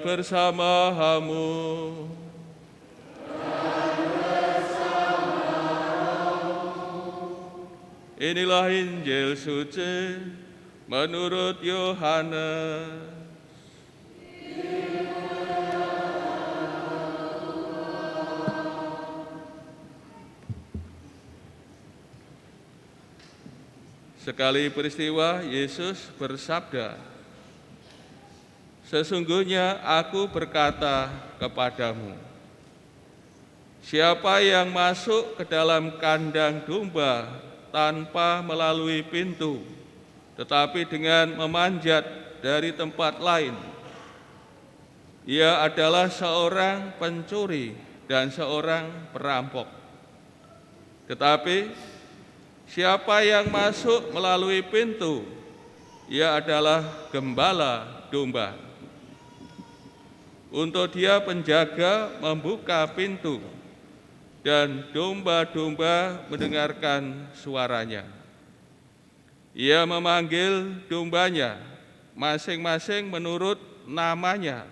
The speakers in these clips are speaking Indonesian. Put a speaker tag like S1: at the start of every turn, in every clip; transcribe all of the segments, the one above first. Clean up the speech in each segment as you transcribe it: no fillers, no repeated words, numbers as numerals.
S1: bersamamu. Inilah Injil suci menurut Yohanes. Sekali peristiwa, Yesus bersabda, "Sesungguhnya aku berkata kepadamu, siapa yang masuk ke dalam kandang domba tanpa melalui pintu, tetapi dengan memanjat dari tempat lain, ia adalah seorang pencuri dan seorang perampok. Tetapi siapa yang masuk melalui pintu, ia adalah gembala domba. Untuk dia penjaga membuka pintu, dan domba-domba mendengarkan suaranya. Ia memanggil dombanya masing-masing menurut namanya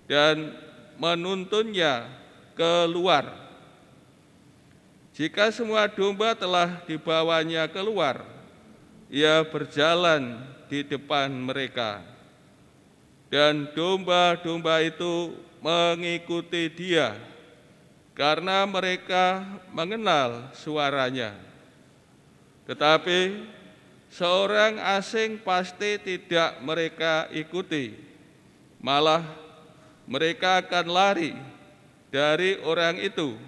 S1: dan menuntunnya keluar. Jika semua domba telah dibawanya keluar, ia berjalan di depan mereka, dan domba-domba itu mengikuti dia, karena mereka mengenal suaranya. Tetapi seorang asing pasti tidak mereka ikuti, malah mereka akan lari dari orang itu,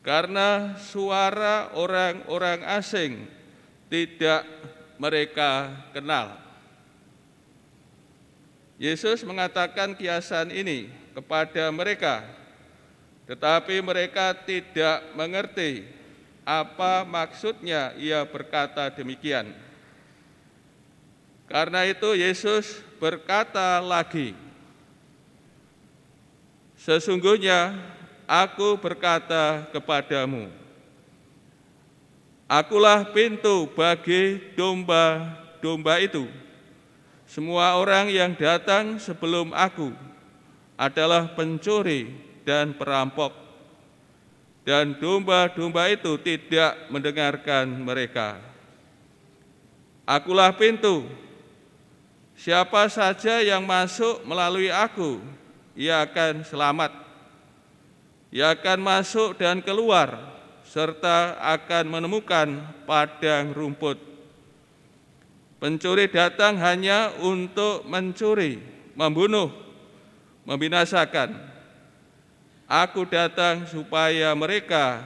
S1: karena suara orang-orang asing tidak mereka kenal." Yesus mengatakan kiasan ini kepada mereka, tetapi mereka tidak mengerti apa maksudnya ia berkata demikian. Karena itu Yesus berkata lagi, "Sesungguhnya aku berkata kepadamu, akulah pintu bagi domba-domba itu. Semua orang yang datang sebelum aku adalah pencuri dan perampok, dan domba-domba itu tidak mendengarkan mereka. Akulah pintu. Siapa saja yang masuk melalui aku, ia akan selamat. Ia akan masuk dan keluar, serta akan menemukan padang rumput. Pencuri datang hanya untuk mencuri, membunuh, membinasakan. Aku datang supaya mereka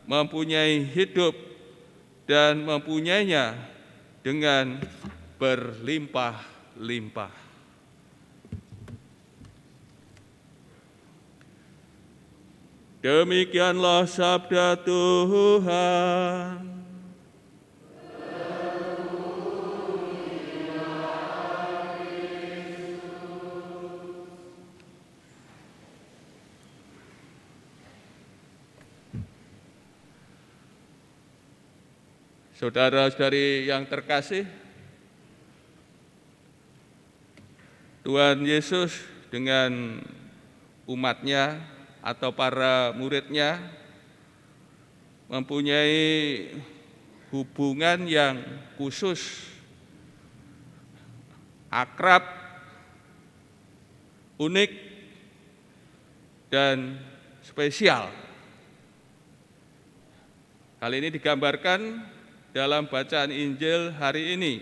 S1: mempunyai hidup dan mempunyainya dengan berlimpah-limpah." Demikianlah sabda Tuhan. Saudara-saudari yang terkasih, Tuhan Yesus dengan umatnya atau para muridnya mempunyai hubungan yang khusus, akrab, unik, dan spesial. Hal ini digambarkan dalam bacaan Injil hari ini.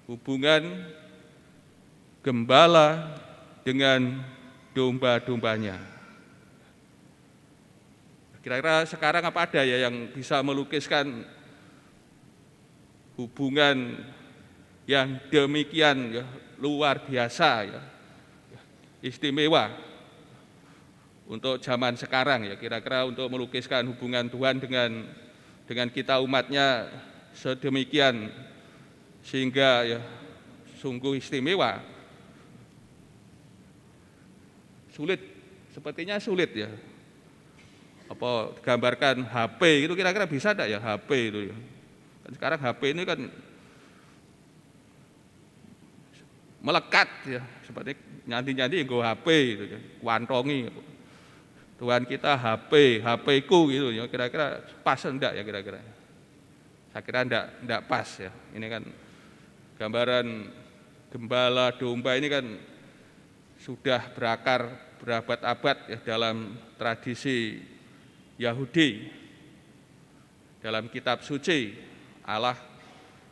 S1: Hubungan gembala dengan domba-dombanya. Kira-kira sekarang apa ada ya yang bisa melukiskan hubungan yang demikian ya, luar biasa ya, istimewa untuk zaman sekarang ya, kira-kira untuk melukiskan hubungan Tuhan dengan kita umatnya sedemikian sehingga ya sungguh istimewa. Sulit, sepertinya sulit ya. Apa gambarkan HP itu kira-kira bisa enggak ya HP itu ya. Sekarang HP ini kan melekat ya, seperti nyanti-nyanti nggo HP gitu ya, kuantongi. Tuhan kita HP, HP-ku gitu ya, kira-kira pas enggak ya kira-kira? Saya kira enggak pas ya. Ini kan gambaran gembala domba ini kan sudah berakar berabad-abad ya dalam tradisi Yahudi. Dalam kitab suci, Allah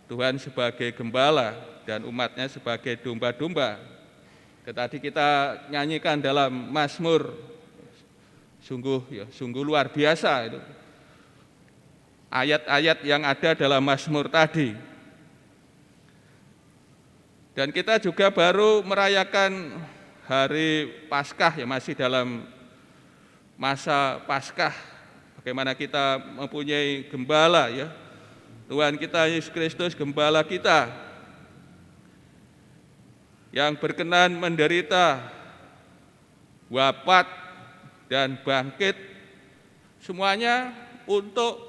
S1: Tuhan sebagai gembala dan umatnya sebagai domba-domba. Tadi kita nyanyikan dalam Mazmur, sungguh luar biasa itu. Ayat-ayat yang ada dalam Mazmur tadi. Dan kita juga baru merayakan hari Paskah ya, masih dalam masa Paskah. Bagaimana kita mempunyai gembala ya. Tuhan kita Yesus Kristus gembala kita yang berkenan menderita, wafat dan bangkit, semuanya untuk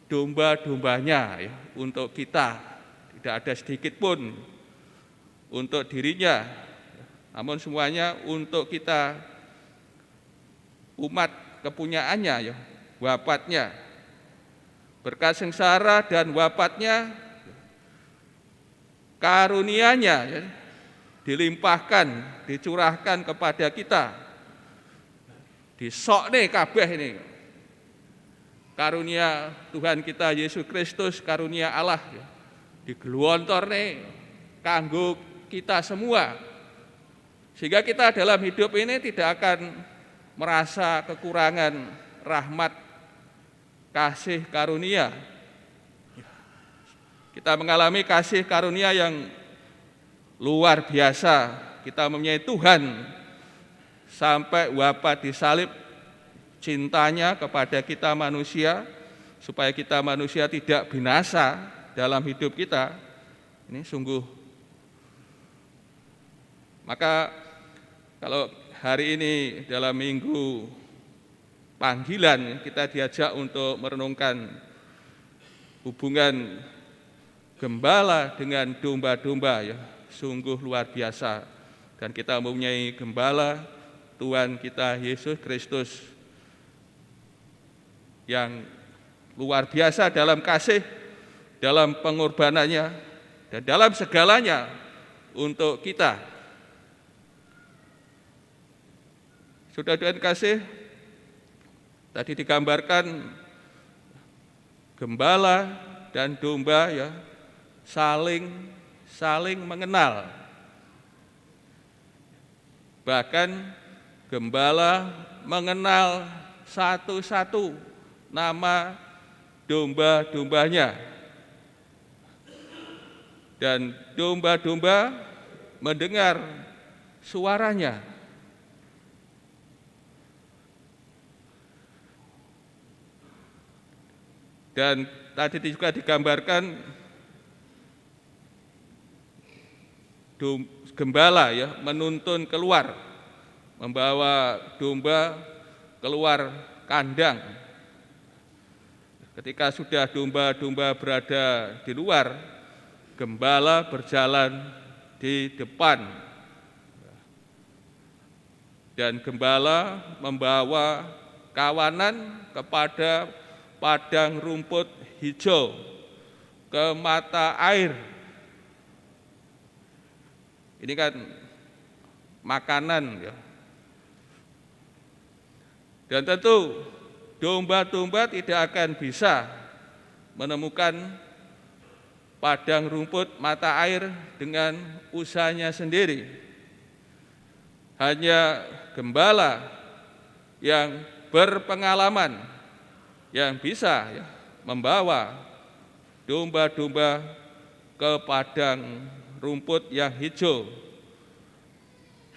S1: domba-dombanya ya, untuk kita. Tidak ada sedikit pun untuk dirinya, namun semuanya untuk kita, umat kepunyaannya ya, wafatnya, berkat sengsara dan wafatnya, karunia-Nya ya, dilimpahkan, dicurahkan kepada kita. Disokne kabeh ini. Karunia Tuhan kita Yesus Kristus, karunia Allah ya, digelontorne kanggo kita semua. Sehingga kita dalam hidup ini tidak akan merasa kekurangan rahmat, kasih karunia. Kita mengalami kasih karunia yang luar biasa. Kita mempunyai Tuhan sampai wafat disalib, cintanya kepada kita manusia, supaya kita manusia tidak binasa dalam hidup kita. Ini sungguh. Maka kalau hari ini dalam minggu panggilan kita diajak untuk merenungkan hubungan gembala dengan domba-domba ya, sungguh luar biasa. Dan kita mempunyai gembala Tuhan kita Yesus Kristus yang luar biasa dalam kasih, dalam pengorbanannya, dan dalam segalanya untuk kita. Saudara-saudara kasih, tadi digambarkan gembala dan domba ya saling mengenal. Bahkan gembala mengenal satu-satu nama domba-dombanya. Dan domba-domba mendengar suaranya. Dan tadi juga digambarkan gembala ya menuntun keluar, membawa domba keluar kandang. Ketika sudah domba-domba berada di luar, gembala berjalan di depan. Dan gembala membawa kawanan kepada padang rumput hijau, ke mata air. Ini kan makanan ya. Dan tentu domba-domba tidak akan bisa menemukan padang rumput mata air dengan usahanya sendiri. Hanya gembala yang berpengalaman yang bisa ya, membawa domba-domba ke padang rumput yang hijau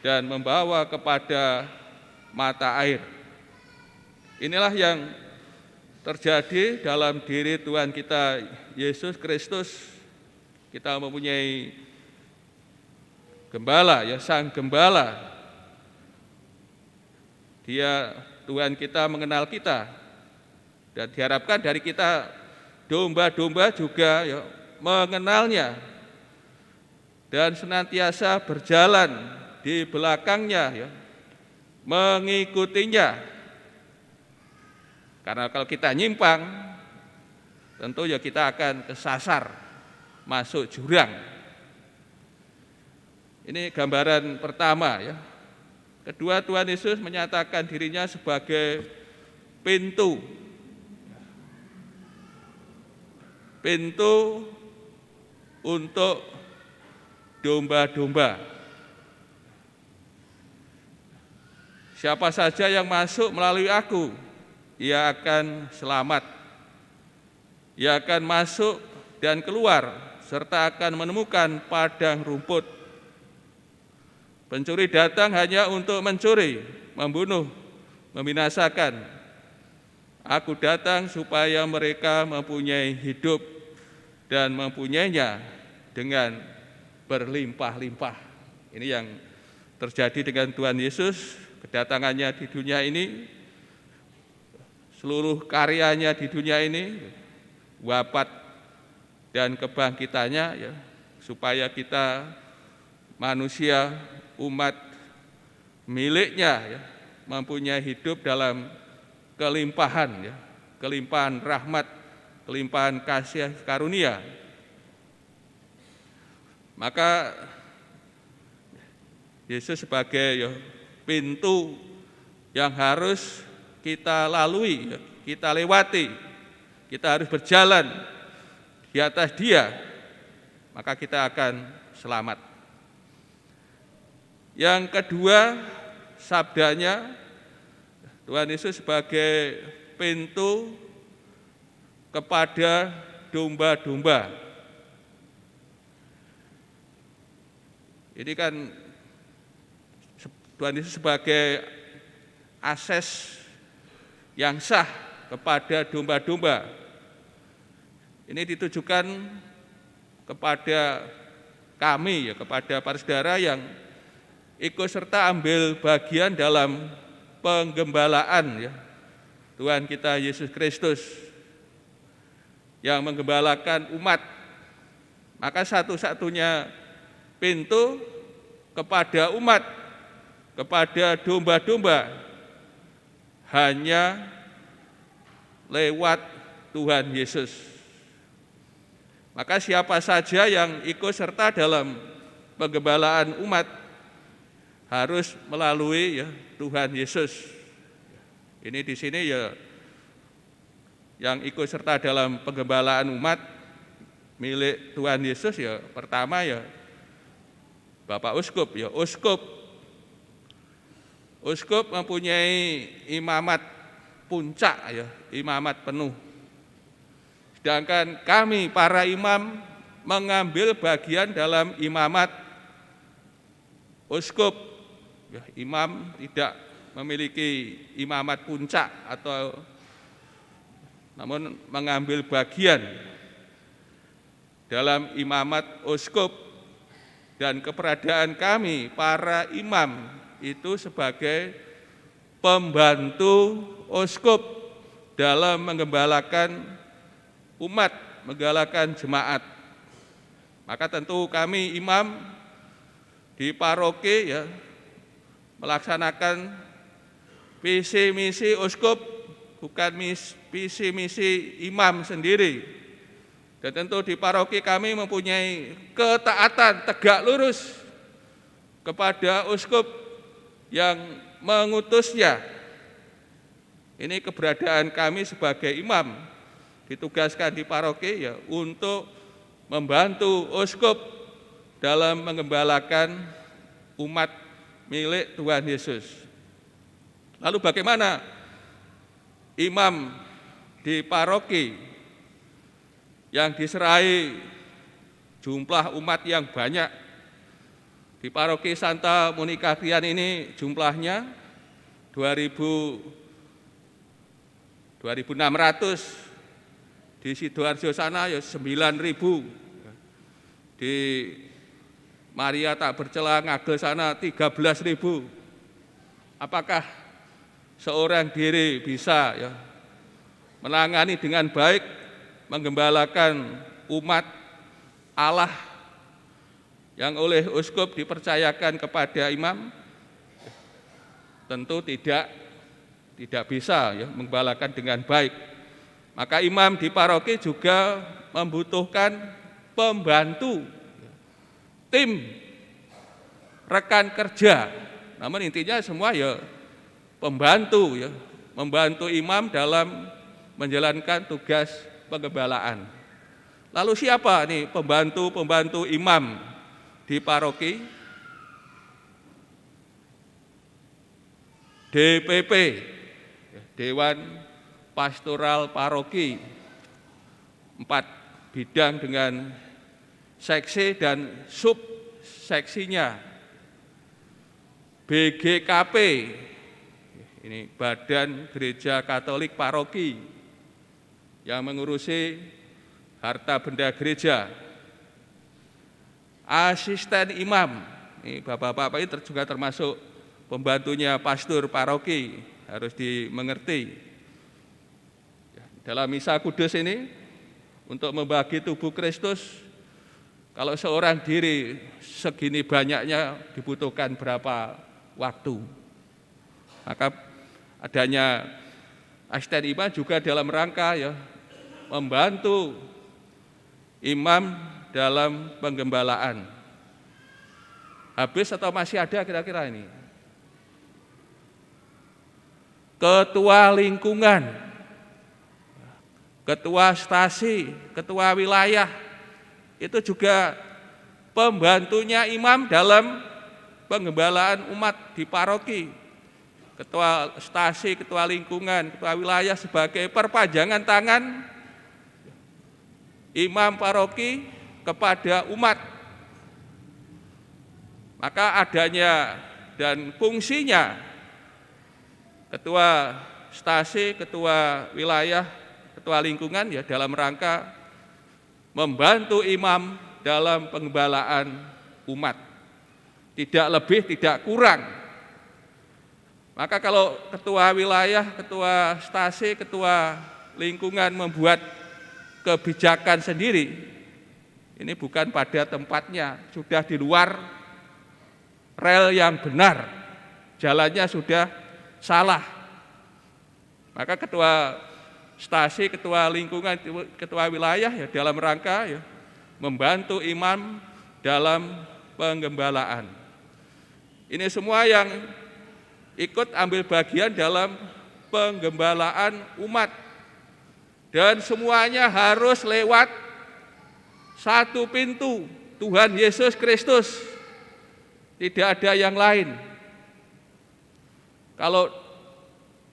S1: dan membawa kepada mata air. Inilah yang terjadi dalam diri Tuhan kita Yesus Kristus. Kita mempunyai gembala ya, sang gembala. Dia Tuhan kita mengenal kita. Dan diharapkan dari kita domba-domba juga ya, mengenalnya. dan senantiasa berjalan di belakangnya, ya, mengikutinya. Karena kalau kita nyimpang, tentu ya kita akan kesasar, masuk jurang. Ini gambaran pertama, ya. Kedua, Tuhan Yesus menyatakan dirinya sebagai pintu. Pintu untuk domba-domba. Siapa saja yang masuk melalui aku, ia akan selamat. Ia akan masuk dan keluar, serta akan menemukan padang rumput. Pencuri datang hanya untuk mencuri, membunuh, membinasakan. Aku datang supaya mereka mempunyai hidup dan mempunyainya dengan berlimpah-limpah. Ini yang terjadi dengan Tuhan Yesus, kedatangannya di dunia ini, seluruh karyanya di dunia ini, wafat dan kebangkitannya, ya, supaya kita manusia, umat miliknya, ya, mempunyai hidup dalam kelimpahan, ya, kelimpahan rahmat, kelimpahan kasih karunia. Maka Yesus sebagai, ya, pintu yang harus kita lalui, ya, kita lewati, kita harus berjalan di atas Dia, maka kita akan selamat. Yang kedua, sabdanya Tuhan Yesus sebagai pintu kepada domba-domba. Ini kan Tuhan Yesus sebagai akses yang sah kepada domba-domba. Ini ditujukan kepada kami, ya, kepada para saudara yang ikut serta ambil bagian dalam penggembalaan, ya, Tuhan kita Yesus Kristus yang menggembalakan umat. Maka satu-satunya pintu kepada umat, kepada domba-domba, hanya lewat Tuhan Yesus. Maka siapa saja yang ikut serta dalam penggembalaan umat harus melalui, ya, Tuhan Yesus. Ini di sini, ya, yang ikut serta dalam penggembalaan umat milik Tuhan Yesus, ya, pertama, ya, Bapak Uskup, ya, Uskup mempunyai imamat puncak, ya, imamat penuh. Sedangkan kami para imam mengambil bagian dalam imamat uskup. Ya, imam tidak memiliki imamat puncak namun mengambil bagian dalam imamat uskup, dan keberadaan kami para imam itu sebagai pembantu uskup dalam menggembalakan umat, menggembalakan jemaat. Maka tentu kami imam di paroki, ya, melaksanakan visi misi uskup, bukan visi misi imam sendiri. Dan tentu di paroki kami mempunyai ketaatan tegak lurus kepada uskup yang mengutusnya. Ini keberadaan kami sebagai imam, ditugaskan di paroki, ya, untuk membantu uskup dalam menggembalakan umat milik Tuhan Yesus. Lalu bagaimana imam di paroki yang diserai jumlah umat yang banyak? Di paroki Santa Monica Krian ini jumlahnya 2.600. Di Sidoarjo sana, ya, 9.000. Di Maria Tak Bercela Ngagel sana 13.000. Apakah seorang diri bisa, ya, menangani dengan baik, menggembalakan umat Allah yang oleh uskup dipercayakan kepada imam tentu tidak bisa ya menggembalakan dengan baik. Maka imam di paroki juga membutuhkan pembantu, tim, rekan kerja. Namun intinya semua ya pembantu ya, membantu imam dalam menjalankan tugas penggembalaan. Lalu siapa nih pembantu imam di paroki? DPP, Dewan Pastoral Paroki, 4 bidang dengan seksi dan subseksinya. BGKP, ini Badan Gereja Katolik Paroki, yang mengurusi harta benda gereja. Asisten imam, ini bapak-bapak ini juga termasuk pembantunya pastor paroki, harus dimengerti. Dalam misa kudus ini, untuk membagi tubuh Kristus, kalau seorang diri segini banyaknya dibutuhkan berapa waktu. Maka adanya asisten imam juga dalam rangka ya membantu imam dalam penggembalaan. Habis atau masih ada kira-kira ini? Ketua lingkungan, ketua stasi, ketua wilayah, itu juga pembantunya imam dalam penggembalaan umat di paroki. Ketua stasi, ketua lingkungan, ketua wilayah sebagai perpanjangan tangan imam paroki kepada umat. Maka adanya dan fungsinya ketua stasi, ketua wilayah, ketua lingkungan ya dalam rangka membantu imam dalam penggembalaan umat. Tidak lebih, tidak kurang. Maka kalau ketua wilayah, ketua stasi, ketua lingkungan membuat kebijakan sendiri, ini bukan pada tempatnya, sudah di luar rel yang benar, jalannya sudah salah. Maka ketua stasi, ketua lingkungan, ketua wilayah ya dalam rangka ya membantu imam dalam penggembalaan. Ini semua yang ikut ambil bagian dalam penggembalaan umat. Dan semuanya harus lewat satu pintu, Tuhan Yesus Kristus. Tidak ada yang lain. Kalau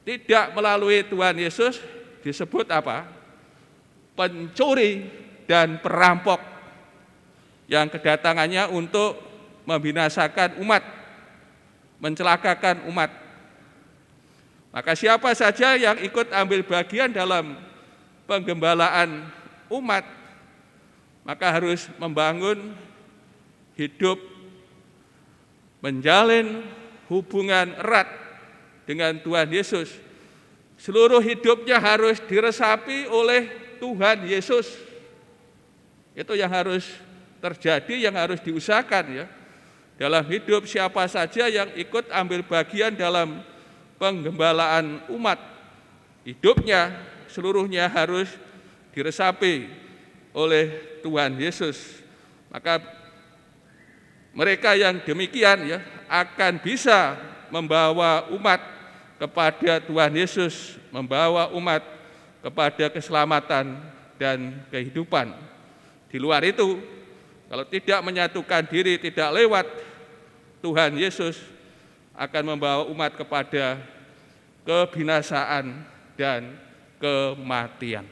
S1: tidak melalui Tuhan Yesus disebut apa? Pencuri dan perampok yang kedatangannya untuk membinasakan umat, mencelakakan umat. Maka siapa saja yang ikut ambil bagian dalam penggembalaan umat, maka harus membangun hidup, menjalin hubungan erat dengan Tuhan Yesus. Seluruh hidupnya harus diresapi oleh Tuhan Yesus. Itu yang harus terjadi, yang harus diusahakan ya. Dalam hidup siapa saja yang ikut ambil bagian dalam penggembalaan umat, hidupnya seluruhnya harus diresapi oleh Tuhan Yesus. Maka mereka yang demikian ya akan bisa membawa umat kepada Tuhan Yesus, membawa umat kepada keselamatan dan kehidupan. Di luar itu, kalau tidak menyatukan diri, tidak lewat Tuhan Yesus, akan membawa umat kepada kebinasaan dan kematian.